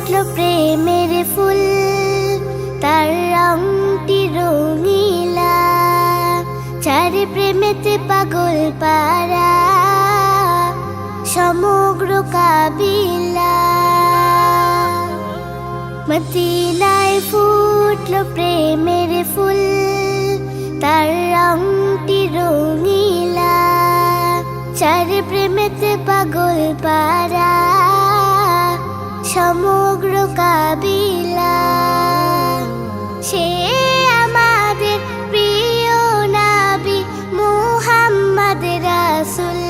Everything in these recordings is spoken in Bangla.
ফুটলো প্রেমের ফুল, তার রংটি রঙিলা, চারি প্রেমেতে পাগল পারা সমগ্র কাবিলা। মদিনায় ফুটলো প্রেমের ফুল, তার রংটি রঙিলা, চারি প্রেমেতে পাগল পারা সমগ্র কাবিলা। সে আমাদের প্রিয় নবী মুহাম্মদ রাসূল,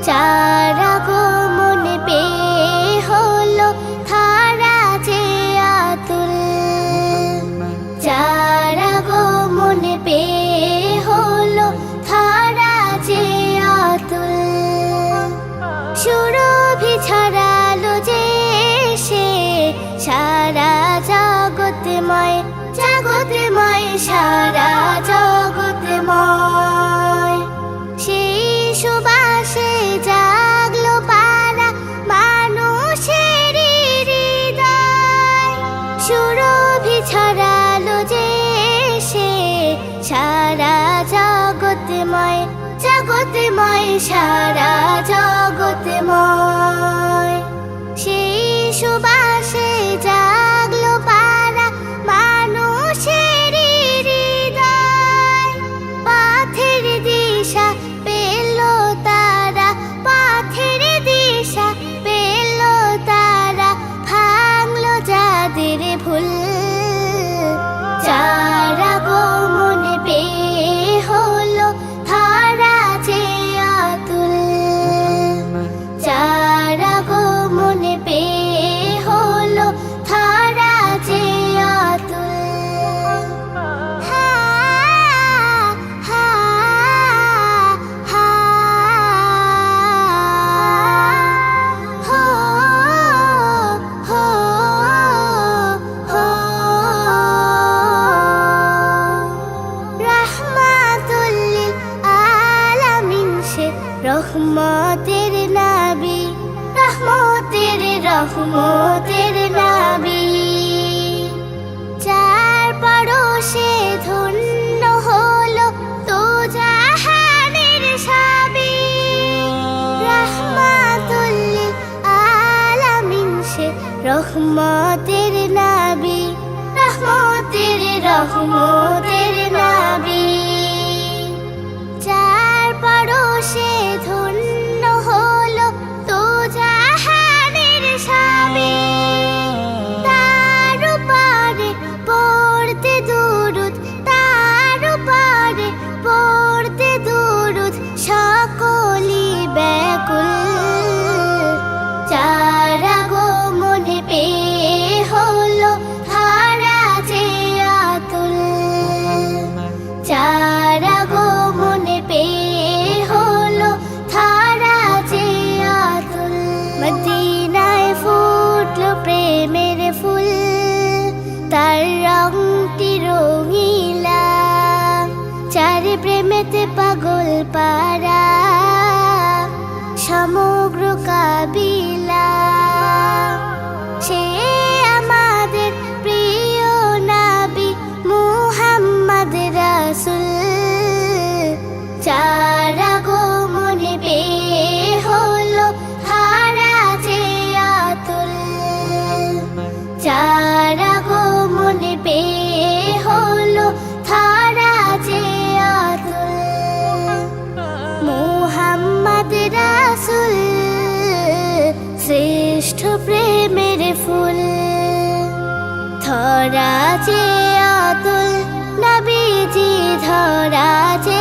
চার আগমনে পেয়ে হলো ধারা যে আতুল, চার আগমনে পেয়ে হলো ধারা যে আতুল। সুরভি ছড়ালো যে সে সারা জগৎময়, জগৎময় সারা জগৎময়। সেই সুবাসে জাগলো পারা মানুষের হৃদয়, সুরভি ছড়ালো যে সে সারা জগৎময়, জগৎময় সারা জগৎময়। সেই সুবাসে জাগলো পারা মানুষের হৃদয়, পথের দিশা পেল তারা, পথের দিশা পেল তারা, ভাঙলো যাদের ভুল, চার আগমনে পেয়ে হলো ধারা যে আতুল, চার আগমনে পেয়ে হলো ধারা যে আতুল। হা হা হা হো হো হো। রাহমাতুল লিল আলামিন সে রহমতের নবী, রহমতের রহমতের নবী, যার পরশে ধন্য হলো তো জাহানের সবই। রাহমাতুল লিল আলামিন সে রহমতের নবী, রহমতের রহমতের নবী, যার পরশে ধন্য হলো তো জাহানের সবই। তার উপরে পড়তে দুরূদ, তার উপরে পড়তে দুরূদ, সকলি ব্যাকুল, চার আগমনে পেয়ে হলো ধারা যে আতুল, চার আগমনে পেয়ে হলো ধারা যে আতুল। মদিনায় ফুটলো প্রেমের ফুল, তার রংটি রঙিলা, চারি প্রেমেতে পাগল পারা সমগ্র কাবিলা। সে আমাদের প্রিয় নবী মুহাম্মদ রাসূল, চার আগমনে পেয়ে হলো ধারা যে আতুল, চার আগমনে পেয়ে হলো ধারা যে আতুল। মুহাম্মদ রাসূল শ্রেষ্ঠ প্রেমের ফুল, ধরা যে আতুল, নবীজি ধরা যে